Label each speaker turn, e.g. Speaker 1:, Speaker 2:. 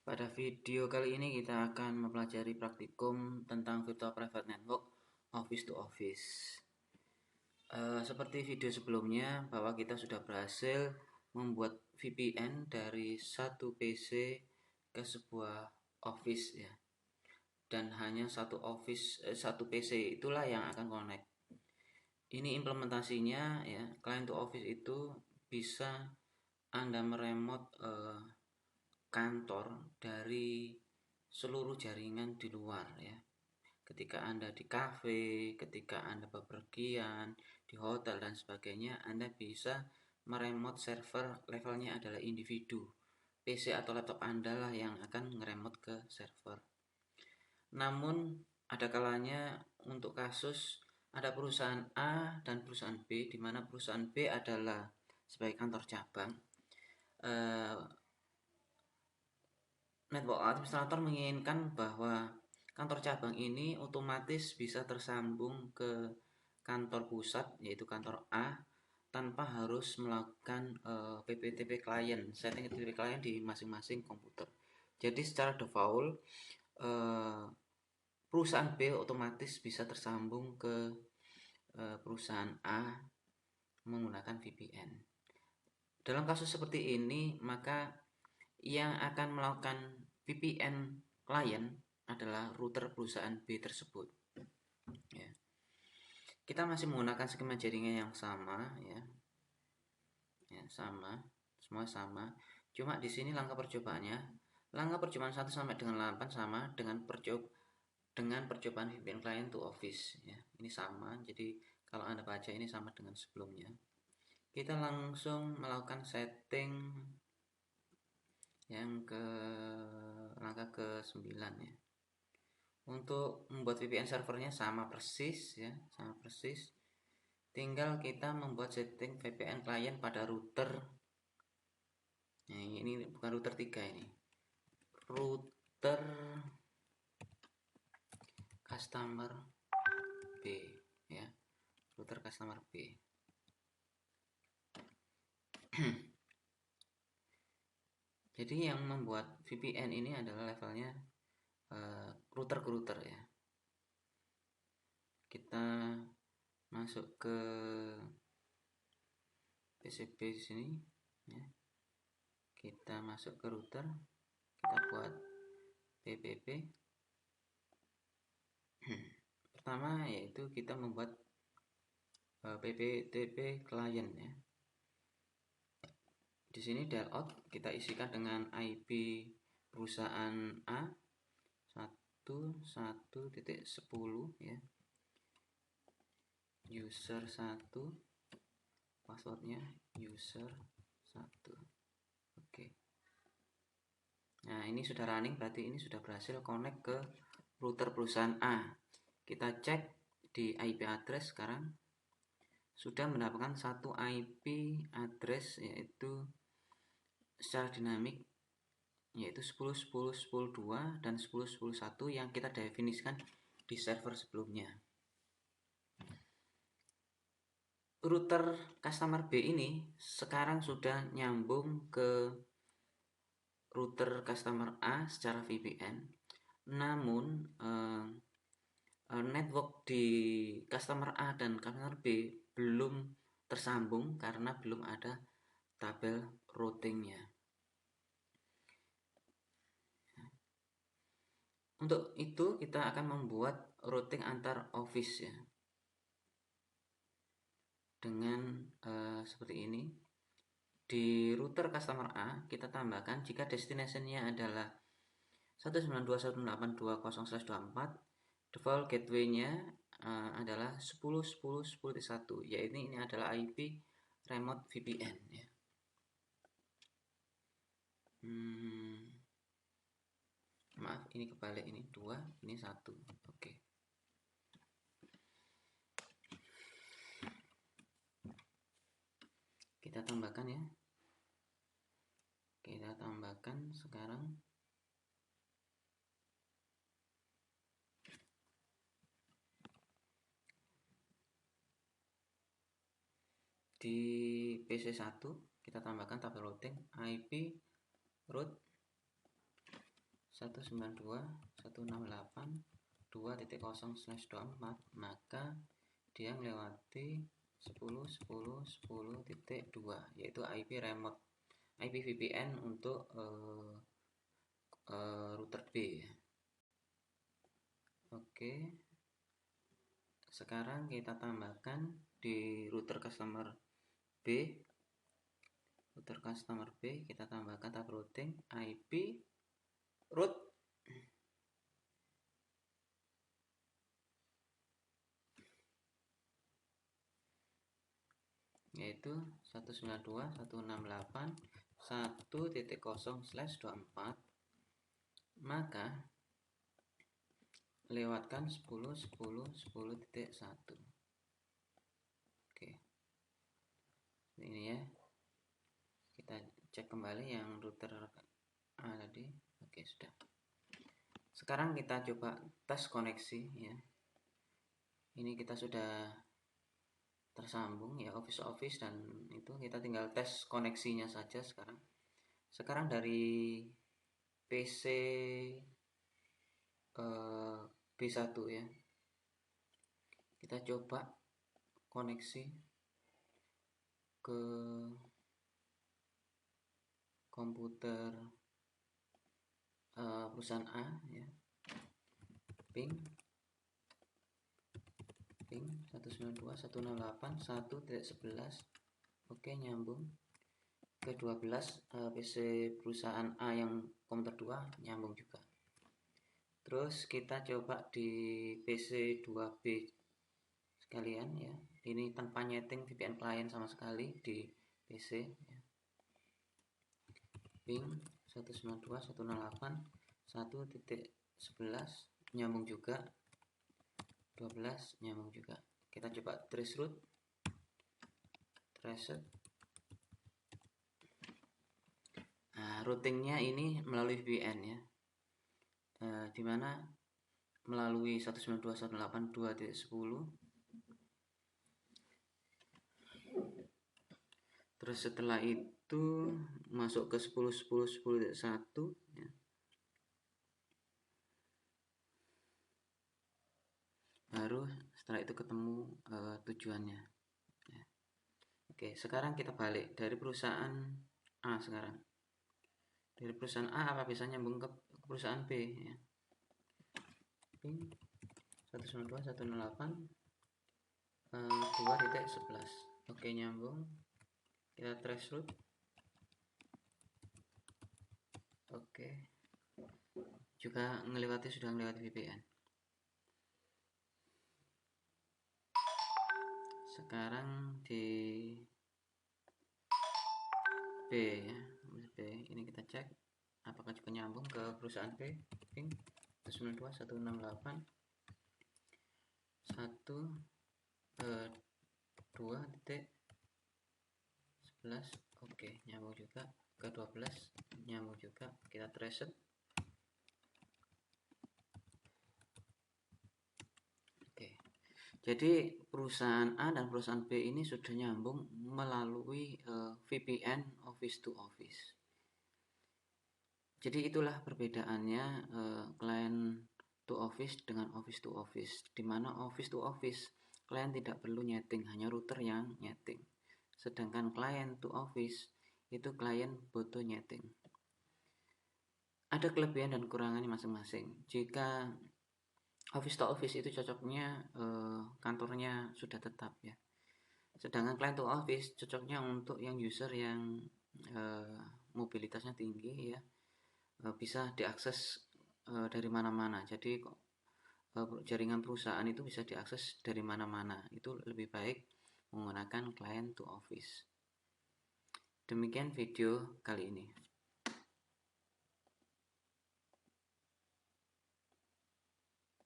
Speaker 1: Pada video kali ini kita akan mempelajari praktikum tentang Virtual Private Network Office to Office. Seperti video sebelumnya, bahwa kita sudah berhasil membuat VPN dari satu PC ke sebuah office ya. Dan hanya satu PC itulah yang akan connect. Ini implementasinya ya, client to office itu bisa Anda meremote kantor dari seluruh jaringan di luar ya. Ketika Anda di kafe, ketika Anda bepergian, di hotel dan sebagainya, Anda bisa meremote server levelnya adalah individu. PC atau laptop Anda lah yang akan ngeremote ke server. Namun ada kalanya untuk kasus ada perusahaan A dan perusahaan B, di mana perusahaan B adalah sebagai kantor cabang. Network administrator menginginkan bahwa kantor cabang ini otomatis bisa tersambung ke kantor pusat, yaitu kantor A, tanpa harus melakukan PPTP client, setting PPTP client di masing-masing komputer. Jadi secara default perusahaan B otomatis bisa tersambung ke perusahaan A menggunakan VPN. Dalam kasus seperti ini, maka yang akan melakukan VPN client adalah router perusahaan B tersebut. Ya. Kita masih menggunakan skema jaringan yang sama, ya, sama, semua sama. Cuma di sini langkah percobaannya, langkah percobaan 1 sampai dengan 8 sama dengan percobaan VPN client to office. Ya, ini sama. Jadi kalau Anda baca ini sama dengan sebelumnya. Kita langsung melakukan setting yang ke langkah ke-9 ya. Untuk membuat VPN servernya sama persis ya, sama persis. Tinggal kita membuat setting VPN client pada router. Nah, ini bukan router 3 ini. Router customer B ya. Router customer B. Jadi yang membuat VPN ini adalah levelnya router ke router ya. Kita masuk ke PCB di sini ya. Kita masuk ke router, kita buat PPP. Pertama yaitu kita membuat PPTP client ya. Di sini dial out kita isikan dengan IP perusahaan A 11.10 ya. User 1, passwordnya user 1. Oke. Nah, ini sudah running, berarti ini sudah berhasil connect ke router perusahaan A. Kita cek di IP address sekarang sudah mendapatkan satu IP address yaitu secara dinamik yaitu 10.10.10.2 dan 10.10.1 yang kita definisikan di server sebelumnya. Router customer B ini sekarang sudah nyambung ke router customer A secara VPN. Namun network di customer A dan customer B belum tersambung karena belum ada tabel routingnya. Untuk itu kita akan membuat routing antar office ya, dengan seperti ini. Di router customer A kita tambahkan jika destination-nya adalah 192.168.20/24, default gateway-nya adalah 10.10.10.1, yaitu ini adalah IP remote VPN ya. Maaf, ini kebalik, ini 2, ini 1. Oke. Kita tambahkan ya. Kita tambahkan sekarang di PC1 kita tambahkan tabel routing IP root 192.168.2.0/24, maka dia melewati 10.10.10.2, yaitu IP remote, IP VPN untuk router B. Oke, sekarang kita tambahkan di router customer B. Kita tambahkan tab routing IP root yaitu 192.168.1.0/24, maka lewatkan 10.10.10.1. Oke, ini ya, kita cek kembali yang router A tadi. Oke, sudah. Sekarang kita coba tes koneksi ya. Ini kita sudah tersambung ya, Office dan itu kita tinggal tes koneksinya saja sekarang. Sekarang dari PC B1 ya, kita coba koneksi ke komputer perusahaan A ya, ping 192.168.1.11. Oke, nyambung. Ke 12 PC perusahaan A yang komputer 2 nyambung juga. Terus kita coba di PC 2B sekalian ya. Ini tanpa nyeting VPN client sama sekali di PC ya. Ping 192.168.1.11 nyambung juga. 12 nyambung juga. Kita coba trace route. Nah, routingnya ini melalui VPN ya, dimana melalui 192.168.2.10. Terus setelah itu masuk ke 10.10.10.1 ya. Baru setelah itu ketemu tujuannya ya. Oke, sekarang kita balik dari perusahaan A. Sekarang dari perusahaan A apa bisa nyambung ke perusahaan B ya. 192.168.2.11. Oke, nyambung. Kita trace route. Oke, juga sudah melewati VPN. Sekarang di B ya, B ini kita cek apakah juga nyambung ke perusahaan B. Ping 192.168.2.11. Oke, nyambung juga. Ke 12 nyambung juga. Kita trace. Oke, jadi perusahaan A dan perusahaan B ini sudah nyambung melalui VPN office to office. Jadi itulah perbedaannya client to office dengan office to office, di mana office to office klien tidak perlu nyeting, hanya router yang nyeting. Sedangkan client to office itu klien butuh nyeting. Ada kelebihan dan kekurangannya masing-masing. Jika office to office itu cocoknya kantornya sudah tetap ya. Sedangkan client to office cocoknya untuk yang user yang mobilitasnya tinggi ya, bisa diakses dari mana-mana. Jadi jaringan perusahaan itu bisa diakses dari mana-mana. Itu lebih baik menggunakan client to office. Demikian video kali ini.